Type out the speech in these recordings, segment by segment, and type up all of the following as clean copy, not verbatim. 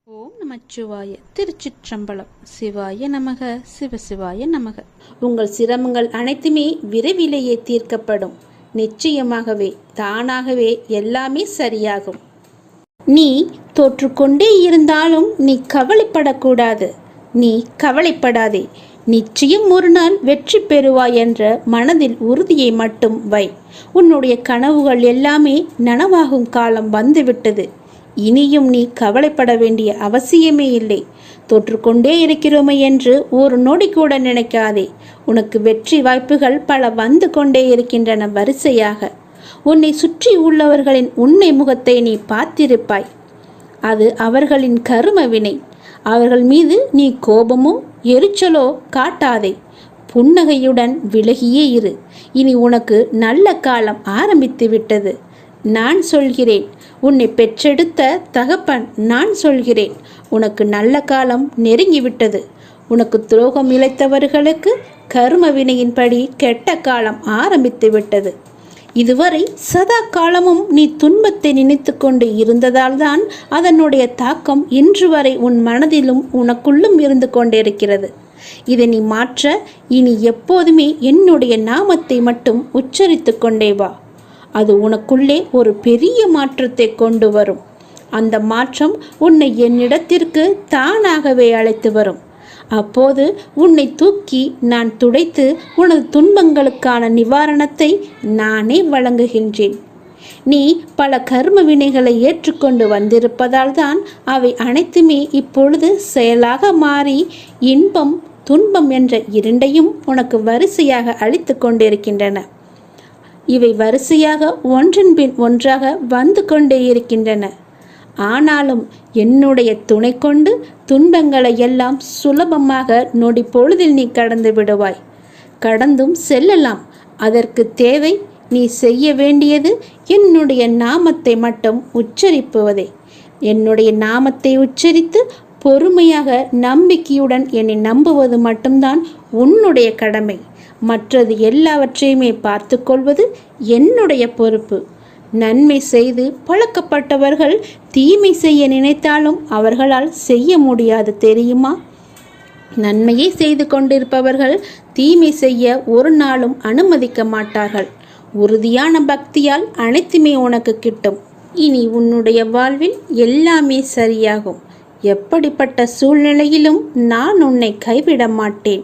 ஓம் நமச்சிவாய. திருச்சிற்றம்பலம். சிவாய நமக, சிவசிவாய நமக. உங்கள் சிரமங்கள் அனைத்துமே விரைவிலேயே தீர்க்கப்படும். நிச்சயமாகவே தானாகவே எல்லாமே சரியாகும். நீ தோற்றுக்கொண்டே இருந்தாலும் நீ கவலைப்படக்கூடாது. நீ கவலைப்படாதே. நிச்சயம் ஒரு நாள் வெற்றி பெறுவாய் என்ற மனதில் உறுதியை மட்டும் வை. உன்னுடைய கனவுகள் எல்லாமே நனவாகும் காலம் வந்துவிட்டது. இனியும் நீ கவலைப்பட வேண்டிய அவசியமே இல்லை. தோற்றுக்கொண்டே இருக்கிறோமே என்று ஒரு நொடி கூட நினைக்காதே. உனக்கு வெற்றி வாய்ப்புகள் பல வந்து கொண்டே இருக்கின்றன வரிசையாக. உன்னை சுற்றி உள்ளவர்களின் உண்மை முகத்தை நீ பார்த்திருப்பாய். அது அவர்களின் கரும வினை. அவர்கள் மீது நீ கோபமோ எரிச்சலோ காட்டாதே. புன்னகையுடன் விலகியே இரு. இனி உனக்கு நல்ல காலம் ஆரம்பித்து விட்டது. நான் சொல்கிறேன். உன்னை பெற்றெடுத்த தகப்பன் நான் சொல்கிறேன். உனக்கு நல்ல காலம் நெருங்கிவிட்டது. உனக்கு துரோகம் இழைத்தவர்களுக்கு கர்ம வினையின்படி கெட்ட காலம் ஆரம்பித்து விட்டது. இதுவரை சதா காலமும் நீ துன்பத்தை நினைத்து கொண்டு இருந்ததால் தான் அதனுடைய தாக்கம் இன்று வரை உன் மனதிலும் உனக்குள்ளும் இருந்து கொண்டிருக்கிறது. இதை நீ மாற்ற இனி எப்போதுமே என்னுடைய நாமத்தை மட்டும் உச்சரித்து கொண்டே வா. அது உனக்குள்ளே ஒரு பெரிய மாற்றத்தை கொண்டு வரும். அந்த மாற்றம் உன்னை என்னிடத்திற்கு தானாகவே அழைத்து வரும். அப்போது உன்னை தூக்கி நான் துடைத்து உனது துன்பங்களுக்கான நிவாரணத்தை நானே வழங்குகின்றேன். நீ பல கர்ம வினைகளை ஏற்றுக்கொண்டு வந்திருப்பதால் தான் அவை அனைத்துமே இப்பொழுது செயலாக மாறி இன்பம் துன்பம் என்ற இரண்டையும் உனக்கு வரிசையாக அளித்து கொண்டிருக்கின்றன. இவை வரிசையாக ஒன்றன் பின் ஒன்றாக வந்து கொண்டே இருக்கின்றன. ஆனாலும் என்னுடைய துணை கொண்டு துன்பங்களை எல்லாம் சுலபமாக நொடி பொழுதில் நீ கடந்து விடுவாய். கடந்தும் செல்லலாம். அதற்கு தேவை நீ செய்ய வேண்டியது என்னுடைய நாமத்தை மட்டும் உச்சரிப்புவதே. என்னுடைய நாமத்தை உச்சரித்து பொறுமையாக நம்பிக்கையுடன் என்னை நம்புவது மட்டும்தான் உன்னுடைய கடமை. மற்றது எல்லாவற்றையுமே பார்த்து கொள்வது என்னுடைய பொறுப்பு. நன்மை செய்து பழக்கப்பட்டவர்கள் தீமை செய்ய நினைத்தாலும் அவர்களால் செய்ய முடியாது தெரியுமா? நன்மையை செய்து கொண்டிருப்பவர்கள் தீமை செய்ய ஒரு நாளும் அனுமதிக்க மாட்டார்கள். உறுதியான பக்தியால் அனைத்துமே உனக்கு கிட்டும். இனி உன்னுடைய வாழ்வில் எல்லாமே சரியாகும். எப்படிப்பட்ட சூழ்நிலையிலும் நான் உன்னை கைவிட மாட்டேன்.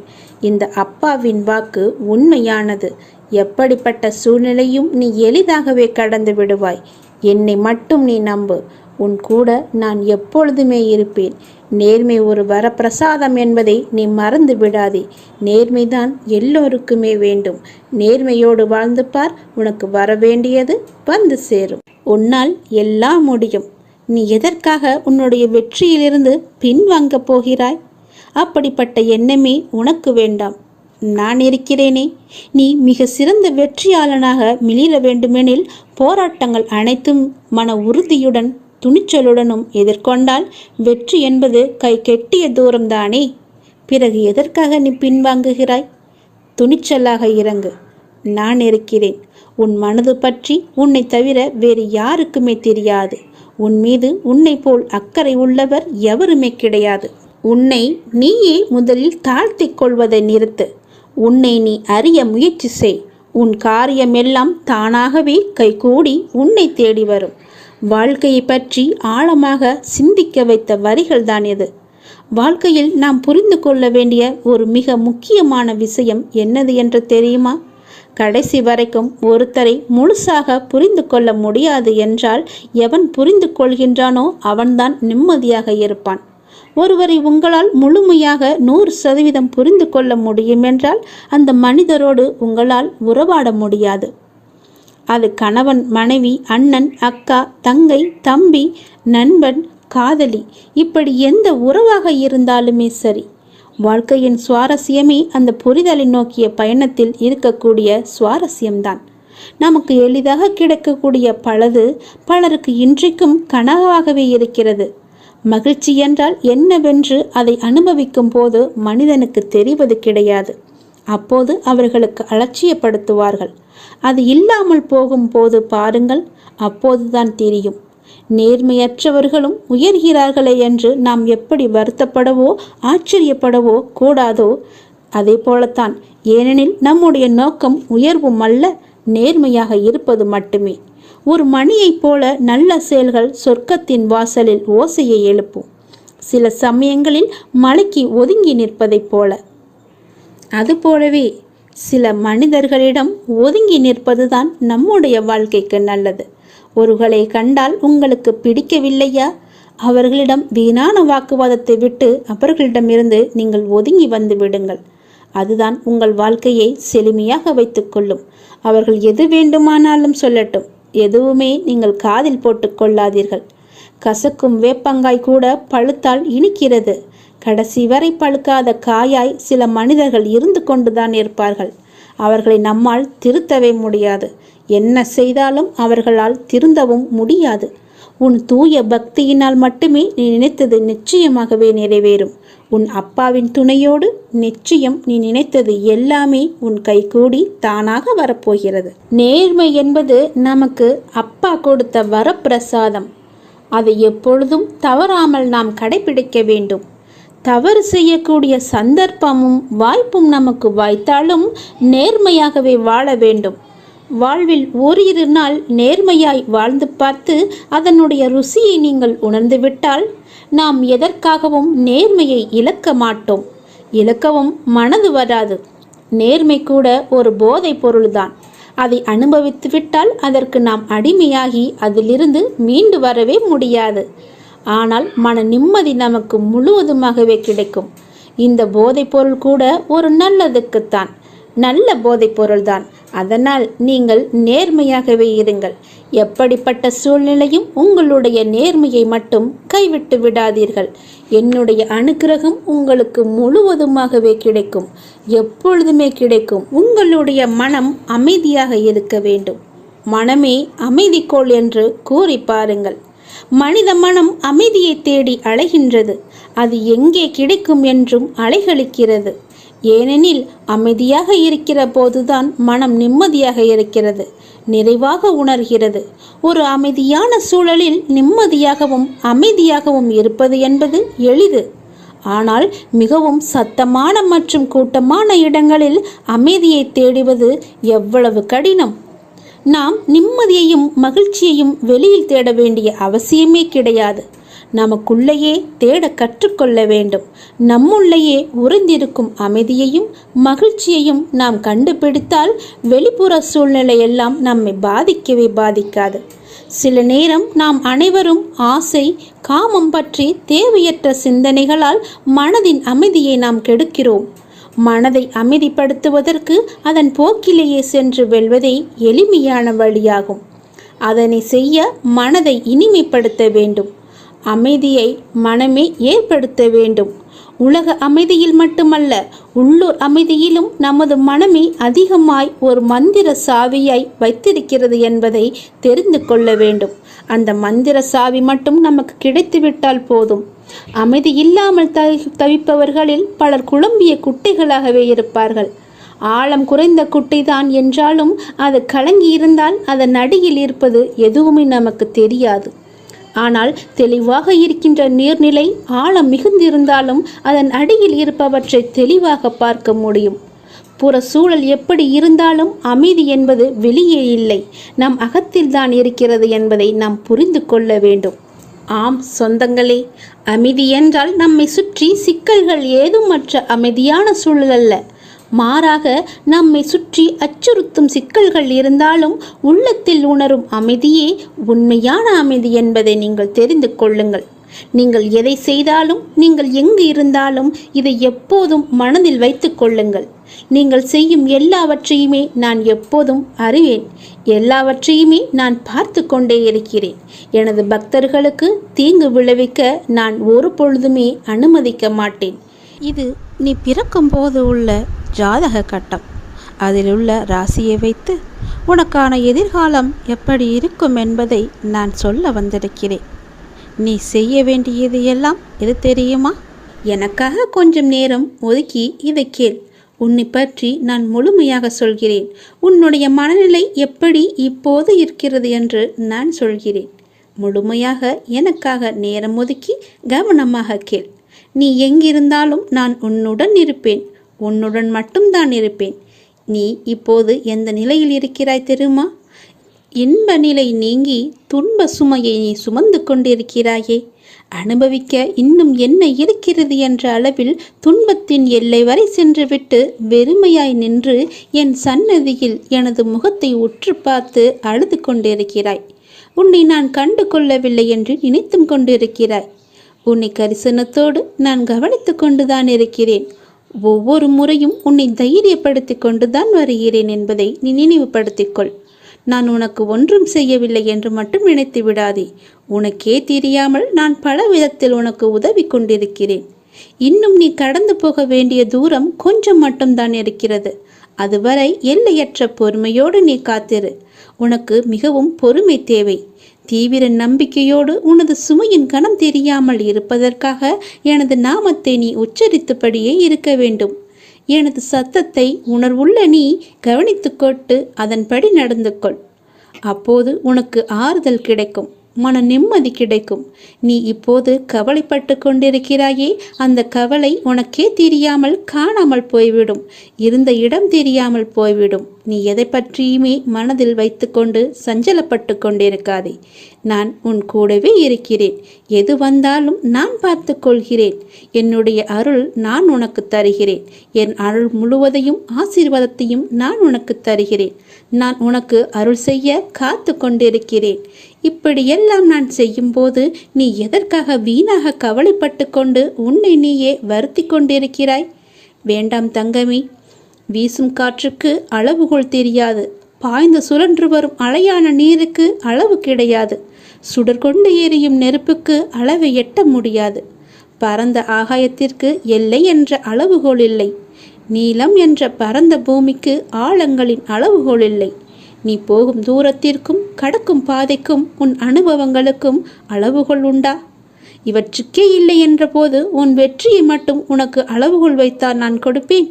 இந்த அப்பாவின் வாக்கு உண்மையானது. எப்படிப்பட்ட சூழ்நிலையும் நீ எளிதாகவே கடந்து விடுவாய். என்னை மட்டும் நீ நம்பு. உன் கூட நான் எப்பொழுதுமே இருப்பேன். நேர்மை ஒரு வரப்பிரசாதம் என்பதை நீ மறந்து விடாதே. நேர்மைதான் எல்லோருக்குமே வேண்டும். நேர்மையோடு வாழ்ந்து பார். உனக்கு வர வேண்டியது வந்து சேரும். உன்னால் எல்லாம் முடியும். நீ எதற்காக உன்னுடைய வெற்றியிலிருந்து பின்வாங்கப் போகிறாய்? அப்படிப்பட்ட எண்ணமே உனக்கு வேண்டாம். நான் இருக்கிறேனே. நீ மிக சிறந்த வெற்றியாளனாக மிளிர வேண்டுமெனில் போராட்டங்கள் அனைத்தும் மன உறுதியுடன் துணிச்சலுடனும் எதிர்கொண்டால் வெற்றி என்பது கை கெட்டிய தூரம்தானே. பிறகு எதற்காக நீ பின்வாங்குகிறாய்? துணிச்சலாக இறங்கு. நான் இருக்கிறேன். உன் மனது பற்றி உன்னை தவிர வேறு யாருக்குமே தெரியாது. உன் மீது உன்னை போல் அக்கறை உள்ளவர் எவருமே கிடையாது. உன்னை நீயே முதலில் தாழ்த்திக் கொள்வதை நிறுத்து. உன்னை நீ அறிய முயற்சி செய். உன் காரியமெல்லாம் தானாகவே கைகூடி உன்னை தேடி வரும். வாழ்க்கையை பற்றி ஆழமாக சிந்திக்க வைத்த வரிகள் தான் இது. வாழ்க்கையில் நாம் புரிந்து கொள்ள வேண்டிய ஒரு மிக முக்கியமான விஷயம் என்னது என்று தெரியுமா? கடைசி வரைக்கும் ஒருத்தரை முழுசாக புரிந்து கொள்ள முடியாது என்றால் எவன் புரிந்து கொள்கின்றானோ அவன்தான் நிம்மதியாக இருப்பான். ஒருவரை உங்களால் முழுமையாக 100% புரிந்து கொள்ள முடியும் என்றால் அந்த மனிதரோடு உங்களால் உறவாட முடியாது. அது கணவன், மனைவி, அண்ணன், அக்கா, தங்கை, தம்பி, நண்பன், காதலி, இப்படி எந்த உறவாக இருந்தாலுமே சரி. வாழ்க்கையின் சுவாரஸ்யமே அந்த புரிதலை நோக்கிய பயணத்தில் இருக்கக்கூடிய சுவாரஸ்யம்தான். நமக்கு எளிதாக கிடைக்கக்கூடிய பலருக்கு இன்றைக்கும் கனவாகவே இருக்கிறது. மகிழ்ச்சி என்றால் என்னவென்று அதை அனுபவிக்கும் போது மனிதனுக்கு தெரிவது கிடையாது. அப்போது அவர்களுக்கு அலட்சியப்படுத்துவார்கள். அது இல்லாமல் போகும் போது பாருங்கள், அப்போதுதான் தெரியும். நேர்மையற்றவர்களும் உயர்கிறார்களே என்று நாம் எப்படி வருத்தப்படவோ ஆச்சரியப்படவோ கூடாதோ அதே போலத்தான். ஏனெனில் நம்முடைய நோக்கம் உயர்வும் அல்ல, நேர்மையாக இருப்பது மட்டுமே. ஒரு மணியைப் போல நல்ல செயல்கள் சொர்க்கத்தின் வாசலில் ஓசையை எழுப்பும். சில சமயங்களில் மலைக்கு ஒதுங்கி நிற்பதைப் போல. அதுபோலவே சில மனிதர்களிடம் ஒதுங்கி நிற்பதுதான் நம்முடைய வாழ்க்கைக்கு நல்லது. ஒருவர்களை கண்டால் உங்களுக்கு பிடிக்கவில்லையா? அவர்களிடம் வீணான வாக்குவாதத்தை விட்டு அவர்களிடமிருந்து நீங்கள் ஒதுங்கி வந்து விடுங்கள். அதுதான் உங்கள் வாழ்க்கையை செழுமையாக வைத்துக்கொள்ளும். அவர்கள் எது வேண்டுமானாலும் சொல்லட்டும், எதுவுமே நீங்கள் காதில் போட்டு கொள்ளாதீர்கள். கசக்கும் வேப்பங்காய் கூட பழுத்தால் இனிக்கிறது. கடைசி வரை பழுக்காத காயாய் சில மனிதர்கள் இருந்து கொண்டுதான் இருப்பார்கள். அவர்களை நம்மால் திருத்தவே முடியாது. என்ன செய்தாலும் அவர்களால் திருந்தவும் முடியாது. உன் தூய பக்தியினால் மட்டுமே நீ நினைத்தது நிச்சயமாகவே நிறைவேறும். உன் அப்பாவின் துணையோடு நிச்சயம் நீ நினைத்தது எல்லாமே உன் கைகூடி தானாக வரப்போகிறது. நேர்மை என்பது நமக்கு அப்பா கொடுத்த வரப்பிரசாதம். அதை எப்பொழுதும் தவறாமல் நாம் கடைபிடிக்க வேண்டும். தவறு செய்யக்கூடிய சந்தர்ப்பமும் வாய்ப்பும் நமக்கு வாய்த்தாலும் நேர்மையாகவே வாழ வேண்டும். வாழ்வில் ஓரிரு நாள் நேர்மையாய் வாழ்ந்து பார்த்து அதனுடைய ருசியை நீங்கள் உணர்ந்துவிட்டால் நாம் எதற்காகவும் நேர்மையை இழக்க மாட்டோம். இழக்கவும் மனது வராது. நேர்மை கூட ஒரு போதைப் பொருள்தான். அதை அனுபவித்து விட்டால் அதற்கு நாம் அடிமையாகி அதிலிருந்து மீண்டு வரவே முடியாது. ஆனால் மன நிம்மதி நமக்கு முழுவதுமாகவே கிடைக்கும். இந்த போதைப் பொருள் கூட ஒரு நல்லதுக்குத்தான், நல்ல போதைப் பொருள்தான். அதனால் நீங்கள் நேர்மையாகவே இருங்கள். எப்படிப்பட்ட சூழ்நிலையும் உங்களுடைய நேர்மையை மட்டும் கைவிட்டு விடாதீர்கள். என்னுடைய அனுக்கிரகம் உங்களுக்கு முழுவதுமாகவே கிடைக்கும், எப்பொழுதுமே கிடைக்கும். உங்களுடைய மனம் அமைதியாக இருக்க வேண்டும். மனமே அமைதிக்கோள் என்று கூறி பாருங்கள். மனித மனம் அமைதியை தேடி அலைகின்றது. அது எங்கே கிடைக்கும் என்றும் அலைகளிக்கிறது. ஏனெனில் அமைதியாக இருக்கிற போதுதான் மனம் நிம்மதியாக இருக்கிறது, நிறைவாக உணர்கிறது. ஒரு அமைதியான சூழலில் நிம்மதியாகவும் அமைதியாகவும் இருப்பது என்பது எளிது. ஆனால் மிகவும் சத்தமான மற்றும் கூட்டமான இடங்களில் அமைதியை தேடுவது எவ்வளவு கடினம். நாம் நிம்மதியையும் மகிழ்ச்சியையும் வெளியில் தேட வேண்டிய அவசியமே கிடையாது. நமக்குள்ளேயே தேட கற்றுக்கொள்ள வேண்டும். நம்முள்ளேயே உறைந்திருக்கும் அமைதியையும் மகிழ்ச்சியையும் நாம் கண்டுபிடித்தால் வெளிப்புற சூழ்நிலையெல்லாம் நம்மை பாதிக்கவே பாதிக்காது. சில நேரம் நாம் அனைவரும் ஆசை, காமம் பற்றி தேவையற்ற சிந்தனைகளால் மனதின் அமைதியை நாம் கெடுக்கிறோம். மனதை அமைதிப்படுத்துவதற்கு அதன் போக்கிலேயே சென்று வெல்வதே எளிமையான வழியாகும். அதனை செய்ய மனதை இனிமைப்படுத்த வேண்டும். அமைதியை மனமே ஏற்படுத்த வேண்டும். உலக அமைதியில் மட்டுமல்ல, உள்ளூர் அமைதியிலும் நமது மனமே அதிகமாய் ஒரு மந்திர சாவியாய் வைத்திருக்கிறது என்பதை தெரிந்து கொள்ள வேண்டும். அந்த மந்திர சாவி மட்டும் நமக்கு கிடைத்துவிட்டால் போதும். அமைதி இல்லாமல் தவிப்பவர்களில் பலர் குழம்பிய குட்டைகளாகவே இருப்பார்கள். ஆழம் குறைந்த குட்டைதான் என்றாலும் அது கலங்கி இருந்தால் அதன் அடியில் இருப்பது எதுவுமே நமக்கு தெரியாது. ஆனால் தெளிவாக இருக்கின்ற நீர்நிலை ஆழம் மிகுந்திருந்தாலும் அதன் அடியில் இருப்பவற்றை தெளிவாக பார்க்க முடியும். புற சூழல் எப்படி இருந்தாலும் அமைதி என்பது வெளியே இல்லை, நம் அகத்தில்தான் இருக்கிறது என்பதை நாம் புரிந்து கொள்ள வேண்டும். ஆம் சொந்தங்களே, அமைதி என்றால் நம்மை சுற்றி சிக்கல்கள் ஏதுமற்ற அமைதியான சூழல் அல்ல. மாறாக நம்மை சுற்றி அச்சுறுத்தும் சிக்கல்கள் இருந்தாலும் உள்ளத்தில் உணரும் அமைதியே உண்மையான அமைதி என்பதை நீங்கள் தெரிந்து கொள்ளுங்கள். நீங்கள் எதை செய்தாலும், நீங்கள் எங்கு இருந்தாலும் இதை எப்போதும் மனதில் வைத்து கொள்ளுங்கள். நீங்கள் செய்யும் எல்லாவற்றையுமே நான் எப்போதும் அறிவேன். எல்லாவற்றையுமே நான் பார்த்து கொண்டே இருக்கிறேன். எனது பக்தர்களுக்கு தீங்கு விளைவிக்க நான் ஒரு பொழுதுமே அனுமதிக்க மாட்டேன். இது நீ பிறக்கும்போது உள்ள ஜாதக கட்டம். அதில் உள்ள ராசியை வைத்து உனக்கான எதிர்காலம் எப்படி இருக்கும் என்பதை நான் சொல்ல வந்திருக்கிறேன். நீ செய்ய வேண்டியது எல்லாம் எது தெரியுமா? எனக்காக கொஞ்சம் நேரம் ஒதுக்கி இதை கேள். உன்னை பற்றி நான் முழுமையாக சொல்கிறேன். உன்னுடைய மனநிலை எப்படி இப்போது இருக்கிறது என்று நான் சொல்கிறேன். முழுமையாக எனக்காக நேரம் ஒதுக்கி கவனமாக கேள். நீ எங்கிருந்தாலும் நான் உன்னுடன் இருப்பேன். உன்னுடன் மட்டும்தான் இருப்பேன். நீ இப்போது எந்த நிலையில் இருக்கிறாய் தெரியுமா? இன்ப நிலை நீங்கி துன்ப சுமையை நீ சுமந்து கொண்டிருக்கிறாயே. அனுபவிக்க இன்னும் என்ன இருக்கிறது என்ற அளவில் துன்பத்தின் எல்லை வரை சென்றுவிட்டு வெறுமையாய் நின்று என் சன்னதியில் எனது முகத்தை உற்று பார்த்து அழுது கொண்டிருக்கிறாய். உன்னை நான் கண்டு கொள்ளவில்லை என்று நினைத்தும் கொண்டிருக்கிறாய். உன்னை கரிசனத்தோடு நான் கவனித்து கொண்டுதான் இருக்கிறேன். ஒவ்வொரு முறையும் உன்னை தைரியப்படுத்தி கொண்டுதான் வருகிறேன் என்பதை நீ நினைவுபடுத்திக்கொள். நான் உனக்கு ஒன்றும் செய்யவில்லை என்று மட்டும் நினைத்து விடாதே. உனக்கே தெரியாமல் நான் பல விதத்தில் உனக்கு உதவி கொண்டிருக்கிறேன். இன்னும் நீ கடந்து போக வேண்டிய தூரம் கொஞ்சம் மட்டும்தான் இருக்கிறது. அதுவரை எல்லையற்ற பொறுமையோடு நீ காத்திரு. உனக்கு மிகவும் பொறுமை தேவை. தீவிர நம்பிக்கையோடு உனது சுமையின் கணம் தெரியாமல் இருப்பதற்காக எனது நாமத்தை நீ உச்சரித்தபடியே இருக்க வேண்டும். எனது சத்தத்தை உணர்வுள்ள நீ கவனித்து கொண்டு அதன்படி நடந்து கொள். அப்போது உனக்கு ஆறுதல் கிடைக்கும், மன நிம்மதி கிடைக்கும். நீ இப்போது கவலைப்பட்டு கொண்டிருக்கிறாயே, அந்த கவலை உனக்கே தெரியாமல் காணாமல் போய்விடும். இருந்த இடம் தெரியாமல் போய்விடும். நீ எதை பற்றியுமே மனதில் வைத்துக்கொண்டு சஞ்சலப்பட்டு கொண்டிருக்காதே. நான் உன் கூடவே இருக்கிறேன். எது வந்தாலும் நான் பார்த்து கொள்கிறேன். என்னுடைய அருள் நான் உனக்கு தருகிறேன். என் அருள் முழுவதையும் ஆசீர்வாதத்தையும் நான் உனக்கு தருகிறேன். நான் உனக்கு அருள் செய்ய காத்து கொண்டிருக்கிறேன். இப்படியெல்லாம் நான் செய்யும்போது நீ எதற்காக வீணாக கவலைப்பட்டு கொண்டு உன்னை நீயே வருத்தி கொண்டிருக்கிறாய்? வேண்டாம் தங்கமே. வீசும் காற்றுக்கு அளவுகோல் தெரியாது. பாய்ந்து சுழன்று வரும் அலையான நீருக்கு அளவு கிடையாது. சுடர் கொண்டு எரியும் நெருப்புக்கு அளவை எட்ட முடியாது. பரந்த ஆகாயத்திற்கு எல்லை என்ற அளவுகோல் இல்லை. நீளம் என்ற பரந்த பூமிக்கு ஆழங்களின் அளவுகோல் இல்லை. நீ போகும் தூரத்திற்கும் கடக்கும் பாதைக்கும் உன் அனுபவங்களுக்கும் அளவுகோல் உண்டா? இவற்றுக்கே இல்லை என்ற போது உன் வெற்றியை மட்டும் உனக்கு அளவுகோல் வைத்தால் நான் கொடுப்பேன்.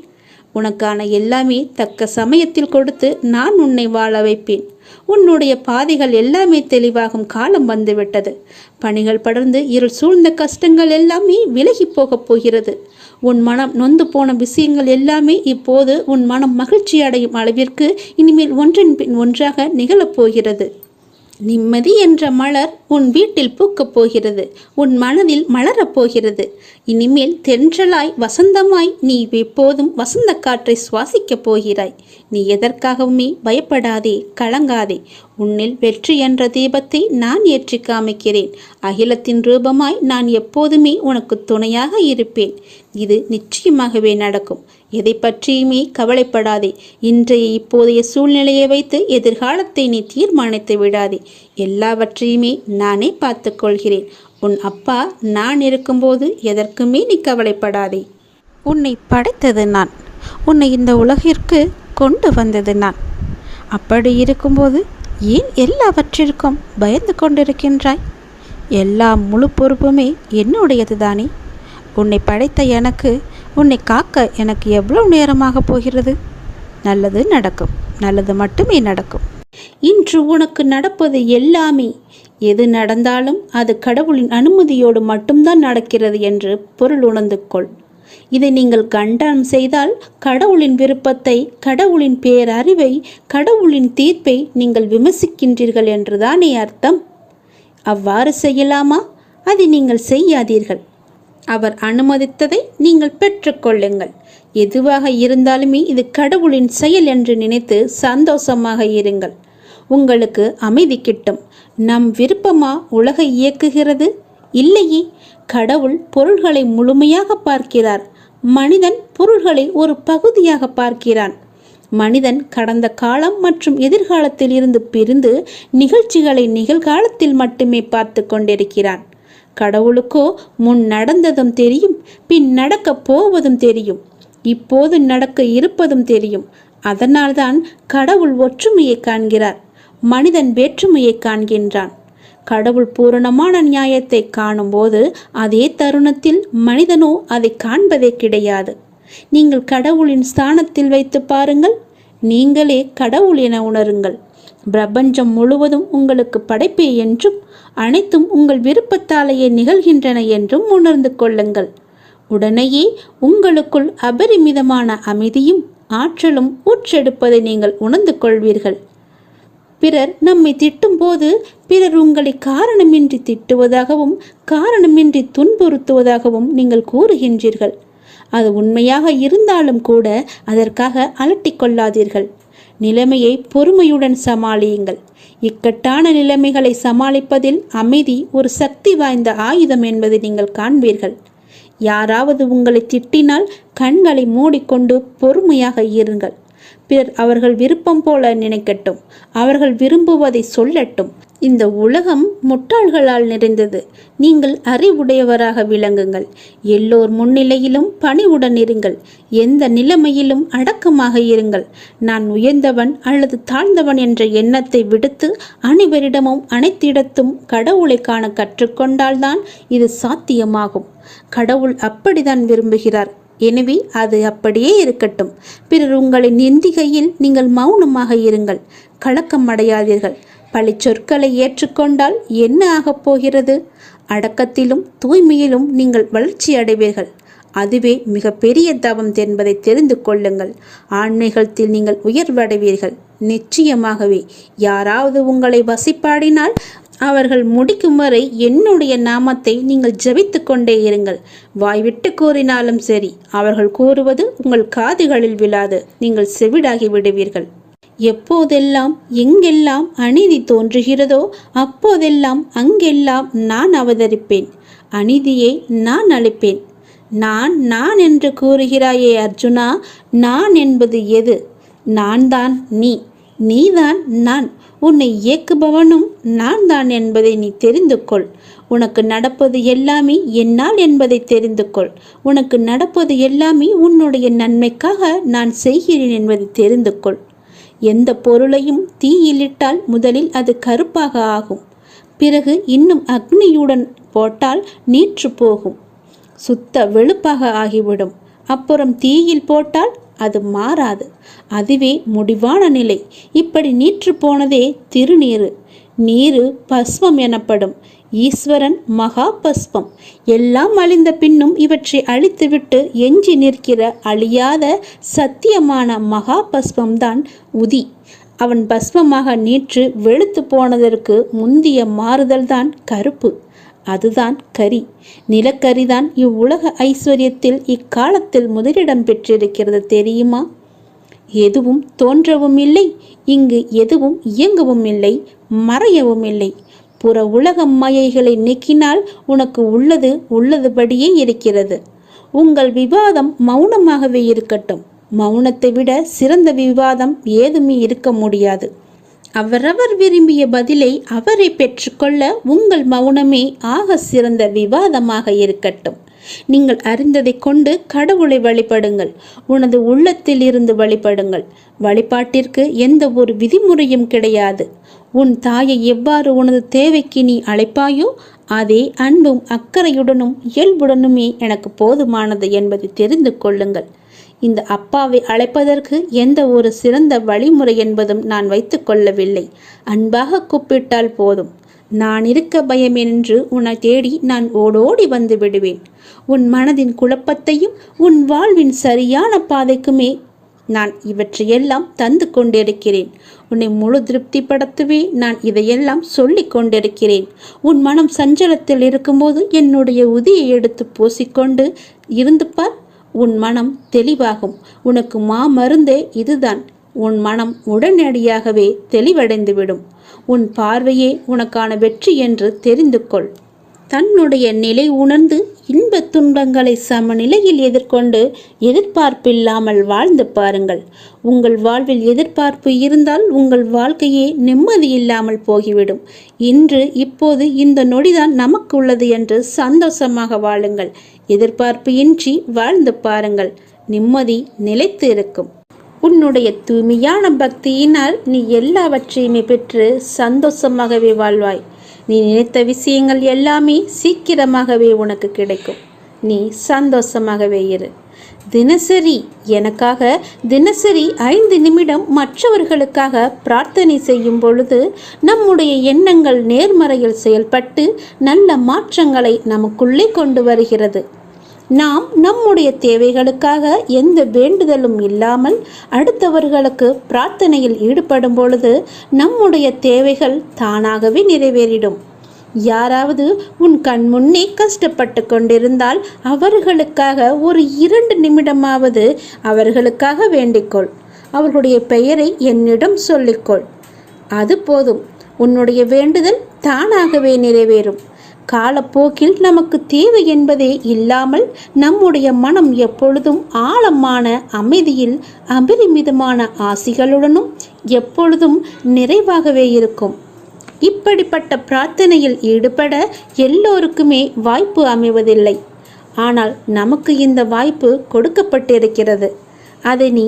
உனக்கான எல்லாமே தக்க சமயத்தில் கொடுத்து நான் உன்னை வாழ வைப்பேன். உன்னுடைய பாதைகள் எல்லாமே தெளிவாகும் காலம் வந்துவிட்டது. பணிகள் படர்ந்து இருள் சூழ்ந்த கஷ்டங்கள் எல்லாமே விலகி போகப் போகிறது. உன் மனம் நொந்து போன விஷயங்கள் எல்லாமே இப்போது உன் மனம் மகிழ்ச்சி அடையும் அளவிற்கு இனிமேல் ஒன்றின் பின் ஒன்றாக நிகழப்போகிறது. நிம்மதி என்ற மலர் உன் வீட்டில் பூக்கப் போகிறது. உன் மனதில் மலரப் போகிறது. இனிமேல் தென்றலாய் வசந்தமாய் நீ எப்போதும் வசந்த காற்றை சுவாசிக்கப் போகிறாய். நீ எதற்காகவுமே பயப்படாதே, கலங்காதே. உன்னில் வெற்றி என்ற தீபத்தை நான் ஏற்றி காமிக்கிறேன். அகிலத்தின் ரூபமாய் நான் எப்போதுமே உனக்கு துணையாக இருப்பேன். இது நிச்சயமாகவே நடக்கும். எதை பற்றியுமே கவலைப்படாதே. இன்றைய இப்போதைய சூழ்நிலையை வைத்து எதிர்காலத்தை நீ தீர்மானித்து விடாதே. எல்லாவற்றையுமே நானே பார்த்து கொள்கிறேன். உன் அப்பா நான் இருக்கும்போது எதற்குமே நீ கவலைப்படாதே. உன்னை படைத்தது நான். உன்னை இந்த உலகிற்கு கொண்டு வந்தது நான். அப்படி இருக்கும்போது ஏன் எல்லாவற்றிற்கும் பயந்து கொண்டிருக்கின்றாய்? எல்லா முழு பொறுப்புமே என்னுடையது தானே. உன்னை படைத்த எனக்கு உன்னை காக்க எனக்கு எவ்வளவு நேரமாக போகிறது? நல்லது நடக்கும். நல்லது மட்டுமே நடக்கும். இன்று உனக்கு நடப்பது எல்லாமே எது நடந்தாலும் அது கடவுளின் அனுமதியோடு மட்டும்தான் நடக்கிறது என்று பொருள் உணர்ந்து கொள். இதை நீங்கள் கண்டனம் செய்தால் கடவுளின் விருப்பத்தை, கடவுளின் பேரறிவை, கடவுளின் தீர்ப்பை நீங்கள் விமர்சிக்கின்றீர்கள் என்றுதானே அர்த்தம். அவ்வாறு செய்யலாமா? அதை நீங்கள் செய்யாதீர்கள். அவர் அனுமதித்ததை நீங்கள் பெற்றுக்கொள்ளுங்கள். எதுவாக இருந்தாலுமே இது கடவுளின் செயல் என்று நினைத்து சந்தோஷமாக இருங்கள். உங்களுக்கு அமைதி கிட்டும். நம் விருப்பமா உலகை இயக்குகிறது? இல்லையே. கடவுள் பொருள்களை முழுமையாக பார்க்கிறார். மனிதன் பொருள்களை ஒரு பகுதியாக பார்க்கிறான். மனிதன் கடந்த காலம் மற்றும் எதிர்காலத்தில் இருந்து பிரிந்து நிகழ்ச்சிகளை நிகழ்காலத்தில் மட்டுமே பார்த்து கொண்டிருக்கிறான். கடவுளுக்கோ முன் நடந்ததும் தெரியும், பின் நடக்கப் போவதும் தெரியும், இப்போது நடக்க இருப்பதும் தெரியும். அதனால்தான் கடவுள் ஒற்றுமையை காண்கிறார், மனிதன் வேற்றுமையை காண்கின்றான். கடவுள் பூரணமான நியாயத்தை காணும்போது அதே தருணத்தில் மனிதனோ அதை காண்பதே கிடையாது. நீங்கள் கடவுளின் ஸ்தானத்தில் வைத்து பாருங்கள். நீங்களே கடவுள் என உணருங்கள். பிரபஞ்சம் முழுவதும் உங்களுக்கு படைப்பே என்றும் அனைத்தும் உங்கள் விருப்பத்தாலேயே நிகழ்கின்றன என்றும் உணர்ந்து கொள்ளுங்கள். உடனேயே உங்களுக்குள் அபரிமிதமான அமைதியும் ஆற்றலும் ஊற்றெடுப்பதை நீங்கள் உணர்ந்து கொள்வீர்கள். பிறர் நம்மை திட்டும்போது பிறர் உங்களை காரணமின்றி திட்டுவதாகவும் காரணமின்றி துன்புறுத்துவதாகவும் நீங்கள் கூறுகின்றீர்கள். அது உண்மையாக இருந்தாலும் கூட அதற்காக அலட்டிக் கொள்ளாதீர்கள். நிலைமையை பொறுமையுடன் சமாளியுங்கள். இக்கட்டான நிலைமைகளை சமாளிப்பதில் அமைதி ஒரு சக்தி வாய்ந்த ஆயுதம் என்பதை நீங்கள் காண்பீர்கள். யாராவது உங்களை திட்டினால் கண்களை மூடிக்கொண்டு பொறுமையாக இருங்கள். பிறர் அவர்கள் விருப்பம் போல நினைக்கட்டும், அவர்கள் விரும்புவதை சொல்லட்டும். இந்த உலகம் முட்டாள்களால் நிறைந்தது. நீங்கள் அறிவுடையவராக விளங்குங்கள். எல்லோர் முன்னிலையிலும் பணிவுடன் இருங்கள். எந்த நிலைமையிலும் அடக்கமாக இருங்கள். நான் உயர்ந்தவன் அல்லது தாழ்ந்தவன் என்ற எண்ணத்தை விடுத்து அனைவரிடமும் அனைத்திடத்தும் கடவுளை காண கற்றுக்கொண்டால்தான் இது சாத்தியமாகும். கடவுள் அப்படித்தான் விரும்புகிறார். எனவே அது அப்படியே இருக்கட்டும். பிறர் உங்களை நிந்திகையில் நீங்கள் மௌனமாக இருங்கள். கலக்கம் அடையாதீர்கள். பழி சொற்களை ஏற்றுக்கொண்டால் என்ன ஆகப் போகிறது? அடக்கத்திலும் தூய்மையிலும் நீங்கள் வளர்ச்சி அடைவீர்கள். அதுவே மிக பெரிய தவம் என்பதை தெரிந்து கொள்ளுங்கள். ஆன்மீகத்தில் நீங்கள் உயர்வடைவீர்கள். நிச்சயமாகவே யாராவது உங்களை வசிப்பாடினால் அவர்கள் முடிக்கும் வரை என்னுடைய நாமத்தை நீங்கள் ஜபித்து கொண்டே இருங்கள். வாய்விட்டு கூறினாலும் சரி, அவர்கள் கூறுவது உங்கள் காதுகளில் விழாது. நீங்கள் செவிடாகி விடுவீர்கள். எப்போதெல்லாம் எங்கெல்லாம் அநீதி தோன்றுகிறதோ அப்போதெல்லாம் அங்கெல்லாம் நான் அவதரிப்பேன். அநீதியை நான் அளிப்பேன். நான் என்று கூறுகிறாயே அர்ஜுனா, நான் என்பது எது? நான் தான் நீ, நீதான் நான். உன்னை இயக்குபவனும் நான் தான் என்பதை நீ தெரிந்து கொள். உனக்கு நடப்பது எல்லாமே என்னால் என்பதை தெரிந்து கொள். உனக்கு நடப்பது எல்லாமே உன்னுடைய நன்மைக்காக நான் செய்கிறேன் என்பதை தெரிந்து கொள். எந்த பொருளையும் தீயிலிட்டால் முதலில் அது கருப்பாக ஆகும். பிறகு இன்னும் அக்னியுடன் போட்டால் நீற்று போகும், சுத்த வெளுப்பாக ஆகிவிடும். அப்புறம் தீயில் போட்டால் அது மாறாது. அதுவே முடிவான நிலை. இப்படி நீற்று போனதே திருநீரு. நீரு பஸ்மம் எனப்படும். ஈஸ்வரன் மகா பஸ்மம். எல்லாம் அழிந்த பின்னும் இவற்றை அழித்துவிட்டு எஞ்சி நிற்கிற அழியாத சத்தியமான மகா பஸ்மம்தான் உதி. அவன் பஸ்மமாக நீற்று வெளுத்து போனதற்கு முந்திய மாறுதல்தான் கருப்பு. அதுதான் கரி. நிலக்கரிதான் இவ்வுலக ஐஸ்வர்யத்தில் இக்காலத்தில் முதலிடம் பெற்றிருக்கிறது தெரியுமா? எதுவும் தோன்றவும் இல்லை, இங்கு எதுவும் இயங்கவும் இல்லை, மறையவும் இல்லை. புற உலக மாயைகளை நீக்கினால் உனக்கு உள்ளது உள்ளதுபடியே இருக்கிறது. உங்கள் விவாதம் மௌனமாகவே இருக்கட்டும். மௌனத்தை விட சிறந்த விவாதம் ஏதுமே இருக்க முடியாது. அவரவர் விரும்பிய பதிலை அவரை பெற்றுக்கொள்ள உங்கள் மௌனமே ஆக சிறந்த விவாதமாக இருக்கட்டும். நீங்கள் அறிந்ததை கொண்டு கடவுளை வழிபடுங்கள். உனது உள்ளத்தில் இருந்து வழிபடுங்கள். வழிபாட்டிற்கு எந்த ஒரு விதிமுறையும் கிடையாது. உன் தாயை எவ்வாறு உனது தேவைக்கு நீ அழைப்பாயோ அதே அன்பும் அக்கறையுடனும் இயல்புடனுமே எனக்கு போதுமானது என்பதை தெரிந்து கொள்ளுங்கள். இந்த அப்பாவை அழைப்பதற்கு எந்த ஒரு சிறந்த வழிமுறை என்பதும் நான் வைத்து கொள்ளவில்லை. அன்பாக கூப்பிட்டால் போதும். நான் இருக்க பயமென்று உன்னை தேடி நான் ஓடோடி வந்து விடுவேன். உன் மனதின் குழப்பத்தையும் உன் வாழ்வின் சரியான பாதைக்குமே நான் இவற்றையெல்லாம் தந்து கொண்டிருக்கிறேன். உன்னை முழு திருப்திப்படுத்தவே நான் இதையெல்லாம் சொல்லிக் கொண்டிருக்கிறேன். உன் மனம் சஞ்சலத்தில் இருக்கும்போது என்னுடைய உதியை எடுத்து பூசிக்கொண்டு இருந்து பார். உன் மனம் தெளிவாகும். உனக்கு மாமருந்தே இதுதான். உன் மனம் உடனடியாகவே தெளிவடைந்துவிடும். உன் பார்வையே உனக்கான வெற்றி என்று தெரிந்து கொள். தன்னுடைய நிலை உணர்ந்து இன்ப துன்பங்களை சமநிலையில் எதிர்கொண்டு எதிர்பார்ப்பில்லாமல் வாழ்ந்து பாருங்கள். உங்கள் வாழ்வில் எதிர்பார்ப்பு இருந்தால் உங்கள் வாழ்க்கையே நிம்மதி இல்லாமல் போகிவிடும். இன்று இப்போது இந்த நொடிதான் நமக்கு உள்ளது என்று சந்தோஷமாக வாழுங்கள். எதிர்பார்ப்பு இன்றி வாழ்ந்து பாருங்கள். நிம்மதி நிலைத்து இருக்கும். உன்னுடைய தூய்மையான பக்தியினால் நீ எல்லாவற்றையுமே பெற்று சந்தோஷமாகவே வாழ்வாய். நீ நினைத்த விஷயங்கள் எல்லாமே சீக்கிரமாகவே உனக்கு கிடைக்கும். நீ சந்தோஷமாகவே இரு. தினசரி எனக்காக தினசரி 5 நிமிடம் மற்றவர்களுக்காக பிரார்த்தனை செய்யும் பொழுது நம்முடைய எண்ணங்கள் நேர்மறையில் செயல்பட்டு நல்ல மாற்றங்களை நமக்குள்ளே கொண்டு வருகிறது. நாம் நம்முடைய தேவைகளுக்காக எந்த வேண்டுதலும் இல்லாமல் அடுத்தவர்களுக்கு பிரார்த்தனையில் ஈடுபடும் பொழுது நம்முடைய தேவைகள் தானாகவே நிறைவேறிடும். யாராவது உன் கண் முன்னே கஷ்டப்பட்டு கொண்டிருந்தால் அவர்களுக்காக ஒரு 2 நிமிடமாவது அவர்களுக்காக வேண்டிக்கொள். அவர்களுடைய பெயரை என்னிடம் சொல்லிக்கொள். அது போதும். உன்னுடைய வேண்டுதல் தானாகவே நிறைவேறும். காலப்போக்கில் நமக்கு தேவை என்பதே இல்லாமல் நம்முடைய மனம் எப்பொழுதும் ஆழமான அமைதியில் அபரிமிதமான ஆசிகளுடனும் எப்பொழுதும் நிறைவாகவே இருக்கும். இப்படிப்பட்ட பிரார்த்தனையில் ஈடுபட எல்லோருக்குமே வாய்ப்பு அமைவதில்லை. ஆனால் நமக்கு இந்த வாய்ப்பு கொடுக்கப்பட்டிருக்கிறது. அதை நீ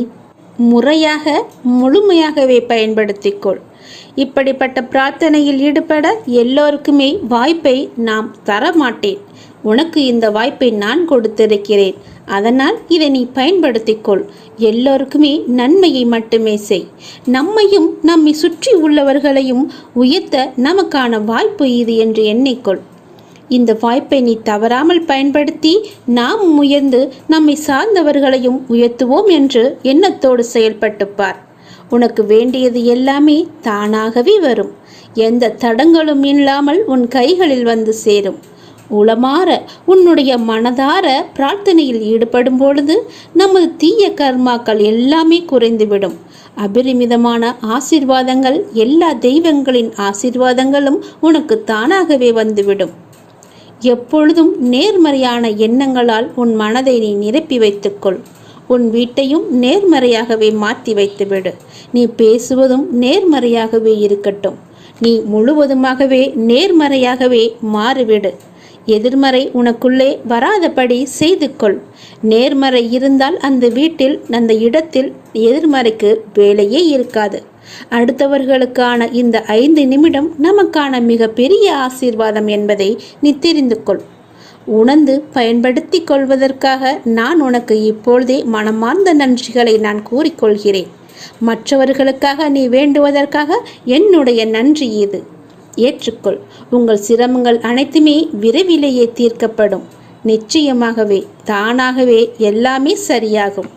முறையாக முழுமையாகவே பயன்படுத்திக்கொள். இப்படிப்பட்ட பிரார்த்தனையில் ஈடுபட எல்லோருக்குமே வாய்ப்பை நாம் தரமாட்டேன். உனக்கு இந்த வாய்ப்பை நான் கொடுத்திருக்கிறேன். அதனால் இதை நீ பயன்படுத்திக்கொள். எல்லோருக்குமே நன்மையை மட்டுமே செய். நம்மையும் நம்மை சுற்றி உள்ளவர்களையும் உயர்த்த நமக்கான வாய்ப்பு இது என்று எண்ணிக்கொள். இந்த வாய்ப்பை நீ தவறாமல் பயன்படுத்தி நாம் உயர்ந்து நம்மை சார்ந்தவர்களையும் உயர்த்துவோம் என்று எண்ணத்தோடு செயல்பட்டுப்பார். உனக்கு வேண்டியது எல்லாமே தானாகவே வரும். எந்த தடங்களும் இல்லாமல் உன் கைகளில் வந்து சேரும். உளமாற உன்னுடைய மனதார பிரார்த்தனையில் ஈடுபடும் பொழுது நமது தீய கர்மாக்கள் எல்லாமே குறைந்துவிடும். அபரிமிதமான ஆசீர்வாதங்கள், எல்லா தெய்வங்களின் ஆசீர்வாதங்களும் உனக்கு தானாகவே வந்துவிடும். எப்பொழுதும் நேர்மறையான எண்ணங்களால் உன் மனதை நீ நிரப்பி வைத்துக்கொள். உன் வீட்டையும் நேர்மறையாகவே மாற்றி வைத்துவிடு. நீ பேசுவதும் நேர்மறையாகவே இருக்கட்டும். நீ முழுவதுமாகவே நேர்மறையாகவே மாறிவிடு. எதிர்மறை உனக்குள்ளே வராதபடி செய்து கொள். நேர்மறை இருந்தால் அந்த வீட்டில், அந்த இடத்தில் எதிர்மறைக்கு வேலையே இருக்காது. அடுத்தவர்களுக்கான இந்த 5 நிமிடம் நமக்கான மிக பெரிய ஆசீர்வாதம் என்பதை நீ தெரிந்து கொள். உணர்ந்து பயன்படுத்தி கொள்வதற்காக நான் உனக்கு இப்பொழுதே மனமார்ந்த நன்றிகளை நான் கூறிக்கொள்கிறேன். மற்றவர்களுக்காக நீ வேண்டுவதற்காக என்னுடைய நன்றி இது. ஏற்றுக்கொள். உங்கள் சிரமங்கள் அனைத்துமே விரைவிலேயே தீர்க்கப்படும். நிச்சயமாகவே தானாகவே எல்லாமே சரியாகும்.